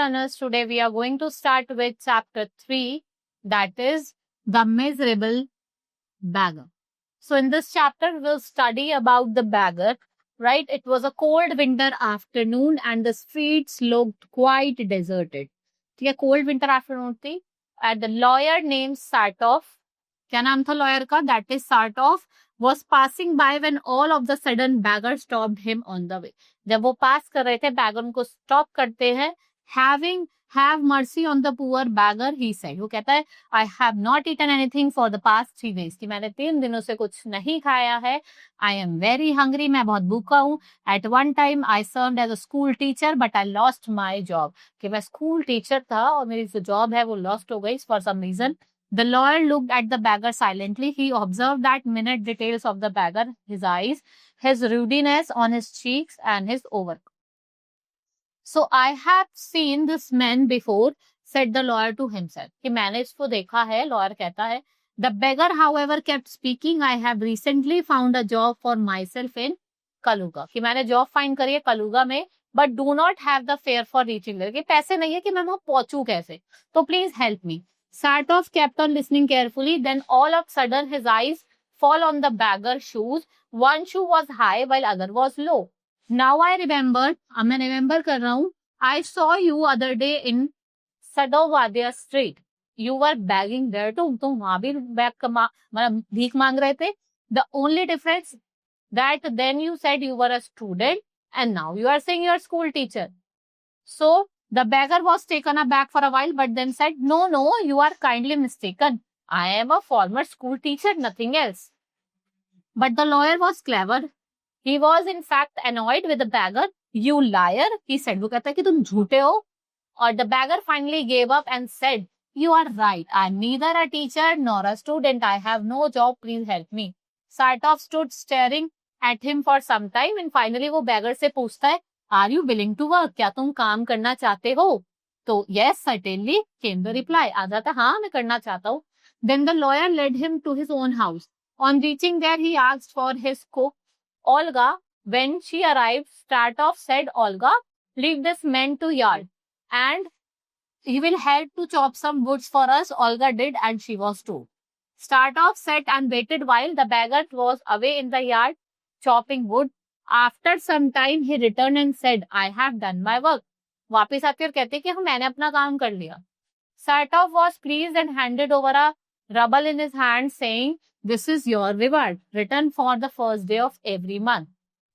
learners. Today we are going to start with chapter 3, that is the miserable beggar. So in this chapter we'll study about the beggar, right? It was a cold winter afternoon and the streets looked quite deserted. ठीक है, cold winter afternoon थी and the lawyer named Sartov, क्या नाम था lawyer का? That is Sartov, was passing by when all of the sudden beggar stopped him on the way. जब वो पास कर रहे थे, beggar उनको stop करते हैं. Have mercy on the poor beggar, he said. वो कहता है I have not eaten anything for the past 3 days, कि मैंने 3 दिनों से कुछ नहीं खाया है. I am very hungry, मैं बहुत भूखा हूँ. At one time I served as a school teacher but I lost my job, कि मैं school teacher था और मेरी जो job है वो lost हो गई for some reason. The lawyer looked at the beggar silently. He observed that minute details of the beggar, his eyes, his rudiness on his cheeks and his overcoat. So I have seen this man before, said the lawyer to himself. कि मैंने इसको देखा है, lawyer कहता है. The beggar, however, kept speaking. I have recently found a job for myself in Kaluga. कि मैंने job find करी है कलुगा में, but do not have the fare for reaching there. कि पैसे नहीं है कि मैं वहां पहुंचूं कैसे, तो please help me. Sartov kept on listening carefully. Then all of a sudden his eyes fall on the beggar's shoes. One shoe was high while other was low. Now I remembered, अब मैं remember कर रहा हूँ. I saw you other day in Sadovadya Street. You were begging there too. तुम वहां भी मतलब भीख मांग रहे थे. The only difference that then you said you were a student and now you are saying you are school teacher. So the beggar was taken aback for a while but then said, No, you are kindly mistaken. I am a former school teacher, nothing else. But the lawyer was clever. He was in fact annoyed with the beggar. You liar, he said. वो कहता है कि तुम झूठे हो. और the beggar finally gave up and said, You are right. I am neither a teacher nor a student. I have no job. Please help me. Sartov stood staring at him for some time and finally वो beggar से पूछता है, Are you willing to work? क्या तुम काम करना चाहते हो? तो yes, certainly came the reply. आधा था हाँ मैं करना चाहता हूँ. Then the lawyer led him to his own house. On reaching there, he asked for his cook, Olga. When she arrived, Sartov said, Olga, leave this man to yard and he will help to chop some woods for us. Olga did and she was told. Sartov sat and waited while the beggar was away in the yard chopping wood. After some time, he returned and said, I have done my work. वापिस आकर कहते कि हाँ मैंने अपना काम कर लिया. Sartov was pleased and handed over a ruble in his hand saying, This is your reward, written for the first day of every month.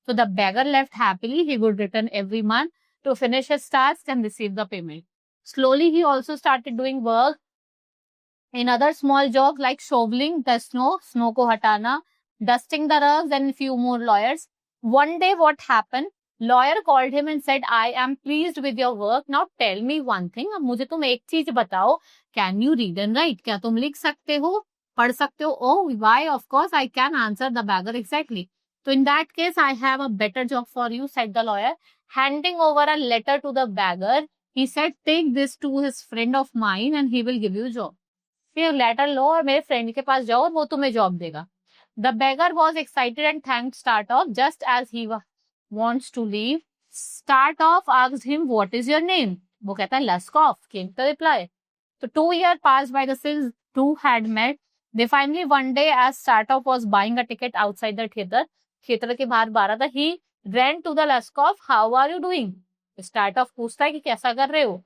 So the beggar left happily. He would return every month to finish his task and receive the payment. Slowly, he also started doing work in other small jobs like shoveling the snow ko hatana, dusting the rugs and few more lawyers. One day what happened? Lawyer called him and said, I am pleased with your work. Now tell me one thing. अब मुझे तुम एक चीज बताओ. Can you read and write? क्या तुम लिख सकते हो? पढ़ सकते हो? Oh, why? Of course I can, answer the beggar exactly. So in that case, I have a better job for you, said the lawyer. Handing over a letter to the beggar, he said, take this to his friend of mine and he will give you a job. फिर letter लो और मेरे friend के पास जाओ और वो तुम्हें job देगा. The beggar was excited and thanked Sartov. Just as he wants to leave, Sartov asked him, What is your name? वो कहता है Laskov, came the reply. So 2 years passed by since two had met. They finally one day, as Sartov was buying a ticket outside the theater के बाहर बारह था, he ran to the Laskov. How are you doing? Sartov पूछता है कि कैसा कर रहे हो?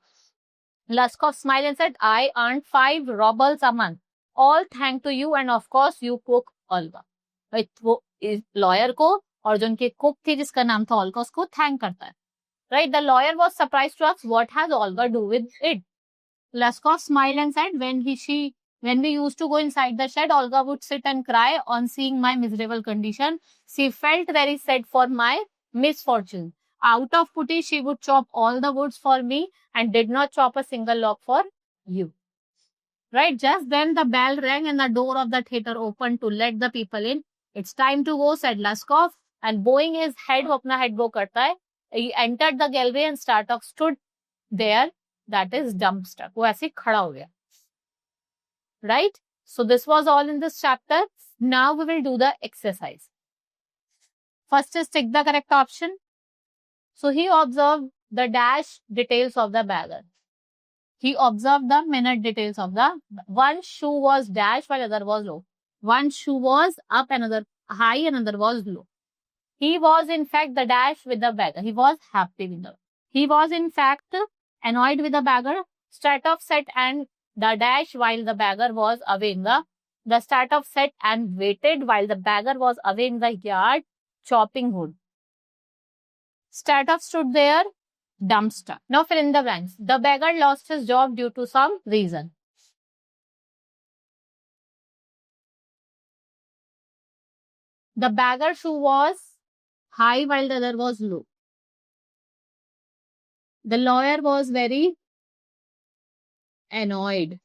Laskov smiled and said, I earned 5 rubles a month. All thanks to you and of course you cook Olga. वो lawyer को और जो उनके cook थी जिसका नाम था Olga उसको thank करता है. Right? The lawyer was surprised to ask, what has Olga do with it? Laskov smiled and said, when we used to go inside the shed, Olga would sit and cry on seeing my miserable condition. She felt very sad for my misfortune. Out of pity, she would chop all the woods for me and did not chop a single log for you. Right? Just then the bell rang and the door of the theater opened to let the people in. It's time to go, said Laskov. And bowing his head, वो अपना head bow करता है. He entered the gallery and Sartov stood there, that is dumbstruck. वो ऐसे खड़ा हो गया. Right? So this was all in this chapter. Now we will do the exercise. First is tick the correct option. So he observed the dash details of the beggar. He observed the minute details of the one shoe was dash while other was low. One shoe was up, another high, another was low. He was in fact the dash with the beggar. He was happy with the. He was in fact annoyed with the beggar. Start of set and the dash while the beggar was away in the start of set and waited while the beggar was away in the yard chopping wood. Start of stood there, dumbstruck. Now fill in the blanks. The beggar lost his job due to some reason. The beggar shoe was high while the other was low. The lawyer was very annoyed.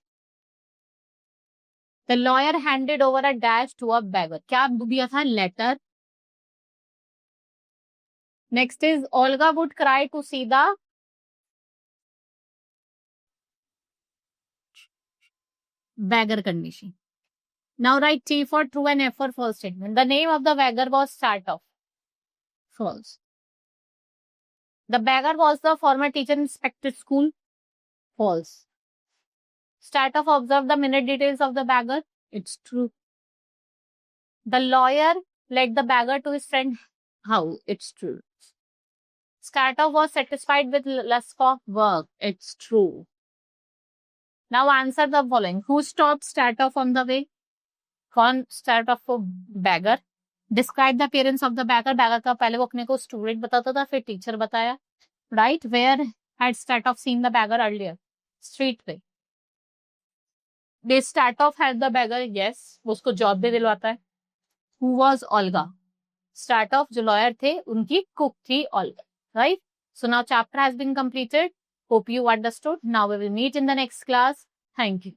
The lawyer handed over a dash to a beggar. क्या दिया था? Letter. Next is Olga would cry to see the beggar condition. Now write T for true and F for false statement. The name of the beggar was start off. False. The beggar was the former teacher in Spectre School. False. Start off observe the minute details of the beggar. It's true. The lawyer led the beggar to his friend. How? It's true. Start off was satisfied with less of work. It's true. Now answer the following. Who stopped start off on the way? कौन start off को beggar? Describe the appearance of the beggar. Beggar का पहले वो अपने को student बताता था, फिर teacher बताया. Right? Where had start off seen the beggar earlier? Street पे. They start off had the beggar. Yes. वो उसको job भी दिलवाता है. Who was Olga? Start off जो lawyer थे, उनकी cook थी Olga. Right? So now chapter has been completed. Hope you understood. Now we will meet in the next class. Thank you.